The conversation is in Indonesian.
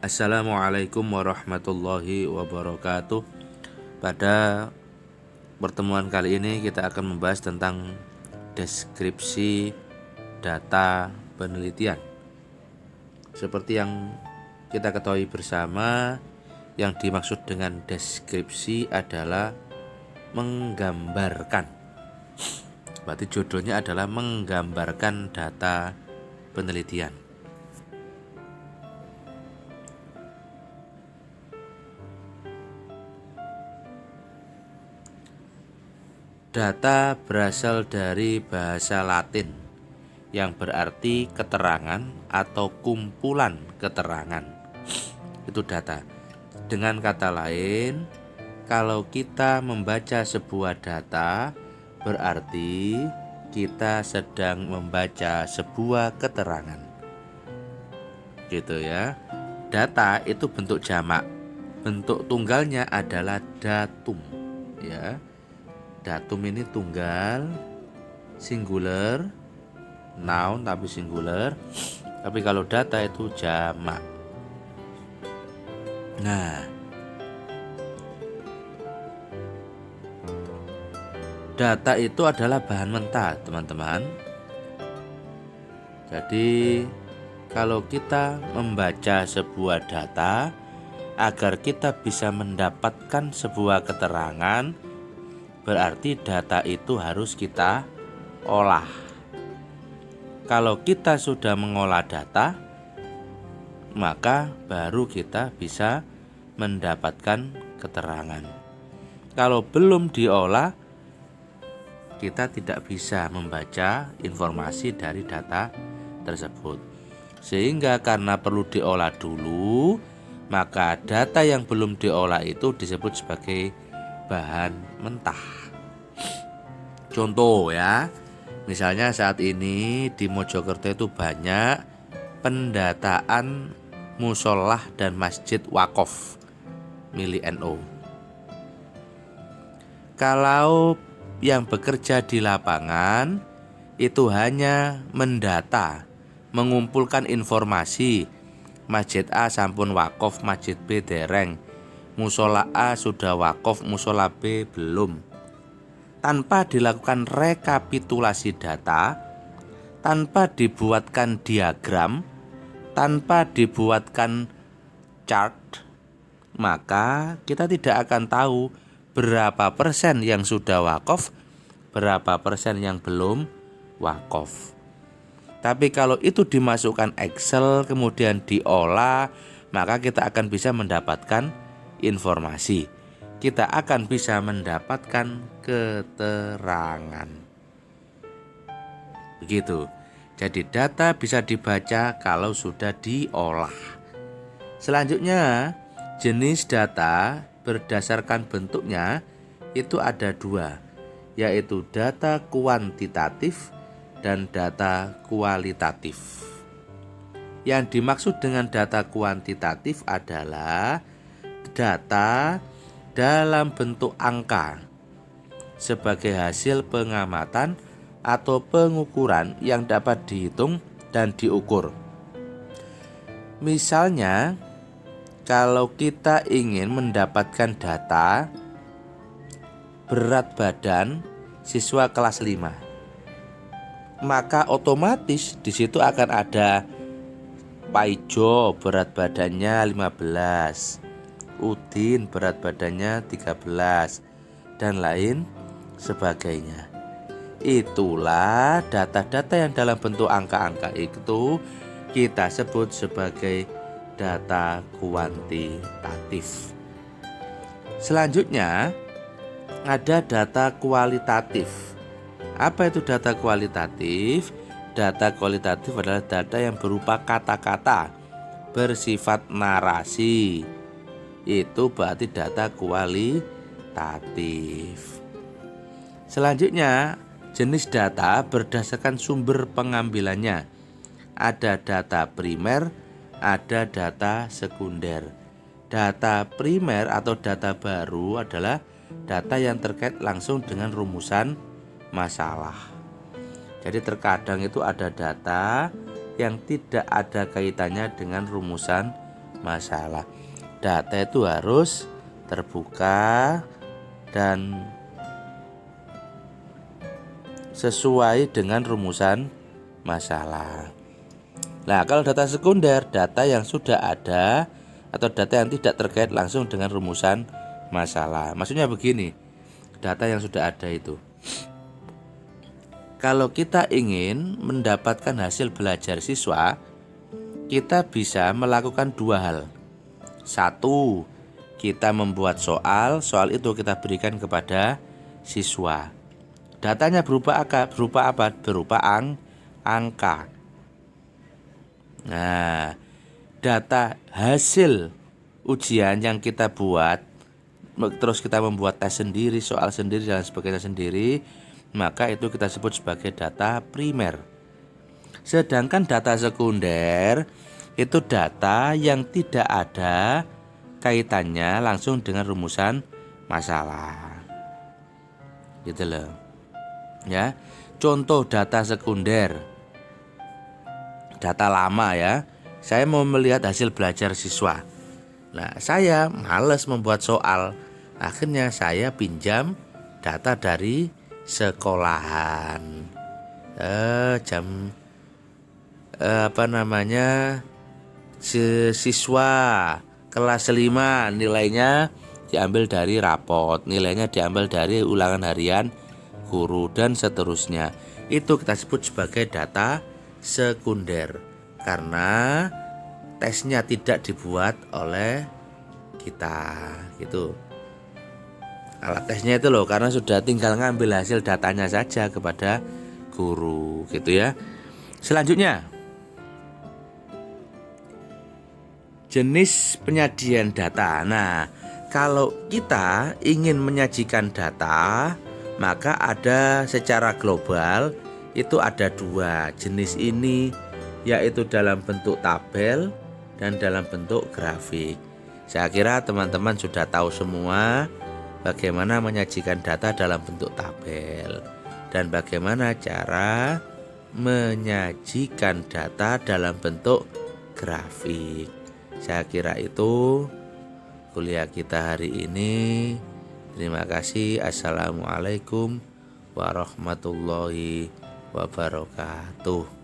Assalamualaikum warahmatullahi wabarakatuh. Pada pertemuan kali ini kita akan membahas tentang deskripsi data penelitian. Seperti yang kita ketahui bersama, yang dimaksud dengan deskripsi adalah menggambarkan. Berarti judulnya adalah menggambarkan data penelitian. Data berasal dari bahasa Latin yang berarti keterangan atau kumpulan keterangan. Itu data. Dengan kata lain, kalau kita membaca sebuah data, berarti kita sedang membaca sebuah keterangan. Gitu ya. Data itu bentuk jamak. Bentuk tunggalnya adalah datum, ya. Datum ini tunggal, singular, noun tapi singular. Tapi kalau data itu jamak. Nah, data itu adalah bahan mentah, teman-teman. Jadi, kalau kita membaca sebuah data, agar kita bisa mendapatkan sebuah keterangan, berarti data itu harus kita olah. Kalau kita sudah mengolah data, maka baru kita bisa mendapatkan keterangan. Kalau belum diolah, kita tidak bisa membaca informasi dari data tersebut. Sehingga karena perlu diolah dulu, maka data yang belum diolah itu disebut sebagai bahan mentah. Contoh ya, misalnya saat ini di Mojokerto itu banyak pendataan musolah dan masjid wakaf milik NU. Kalau yang bekerja di lapangan itu hanya mendata, mengumpulkan informasi, masjid A sampun wakaf, masjid B dereng, musola A sudah wakaf, musola B belum. Tanpa dilakukan rekapitulasi data, tanpa dibuatkan diagram, tanpa dibuatkan chart, maka kita tidak akan tahu berapa persen yang sudah wakaf, berapa persen yang belum wakaf. Tapi kalau itu dimasukkan Excel kemudian diolah, maka kita akan bisa mendapatkan informasi. Kita akan bisa mendapatkan keterangan. Begitu. Jadi data bisa dibaca kalau sudah diolah. Selanjutnya, jenis data berdasarkan bentuknya itu ada dua, yaitu data kuantitatif dan data kualitatif. Yang dimaksud dengan data kuantitatif adalah data dalam bentuk angka sebagai hasil pengamatan atau pengukuran yang dapat dihitung dan diukur. Misalnya, kalau kita ingin mendapatkan data berat badan siswa kelas 5, maka otomatis di situ akan ada Paijo berat badannya 15, Udin berat badannya 13, dan lain sebagainya. Itulah data-data yang dalam bentuk angka-angka itu kita sebut sebagai data kuantitatif. Selanjutnya ada data kualitatif. Apa itu data kualitatif? Data kualitatif adalah data yang berupa kata-kata bersifat narasi. Itu berarti data kualitatif. Selanjutnya, jenis data berdasarkan sumber pengambilannya. Ada data primer, ada data sekunder. Data primer atau data baru adalah data yang terkait langsung dengan rumusan masalah. Jadi terkadang itu ada data yang tidak ada kaitannya dengan rumusan masalah. Data itu harus terbuka dan sesuai dengan rumusan masalah. Nah, kalau data sekunder, data yang sudah ada atau data yang tidak terkait langsung dengan rumusan masalah. Maksudnya begini, data yang sudah ada itu, kalau kita ingin mendapatkan hasil belajar siswa, kita bisa melakukan dua hal. Satu, kita membuat soal itu kita berikan kepada siswa. Datanya berupa apa? Berupa angka. Nah, data hasil ujian yang kita buat, terus kita membuat tes sendiri, soal sendiri dan sebagainya sendiri, maka itu kita sebut sebagai data primer. Sedangkan data sekunder itu data yang tidak ada kaitannya langsung dengan rumusan masalah. Gitu loh. Ya. Contoh data sekunder. Data lama ya. Saya mau melihat hasil belajar siswa. Nah, saya malas membuat soal. Akhirnya saya pinjam data dari sekolahan. Siswa kelas 5 nilainya diambil dari rapot, nilainya diambil dari ulangan harian guru dan seterusnya. Itu kita sebut sebagai data sekunder karena tesnya tidak dibuat oleh kita gitu. Alat tesnya itu loh, karena sudah tinggal ngambil hasil datanya saja kepada guru gitu ya. Selanjutnya, jenis penyajian data. Nah, kalau kita ingin menyajikan data, maka ada secara global itu ada dua jenis ini, yaitu dalam bentuk tabel dan dalam bentuk grafik. Saya kira teman-teman sudah tahu semua bagaimana menyajikan data dalam bentuk tabel dan bagaimana cara menyajikan data dalam bentuk grafik. Saya kira itu kuliah kita hari ini. Terima kasih. Assalamualaikum warahmatullahi wabarakatuh.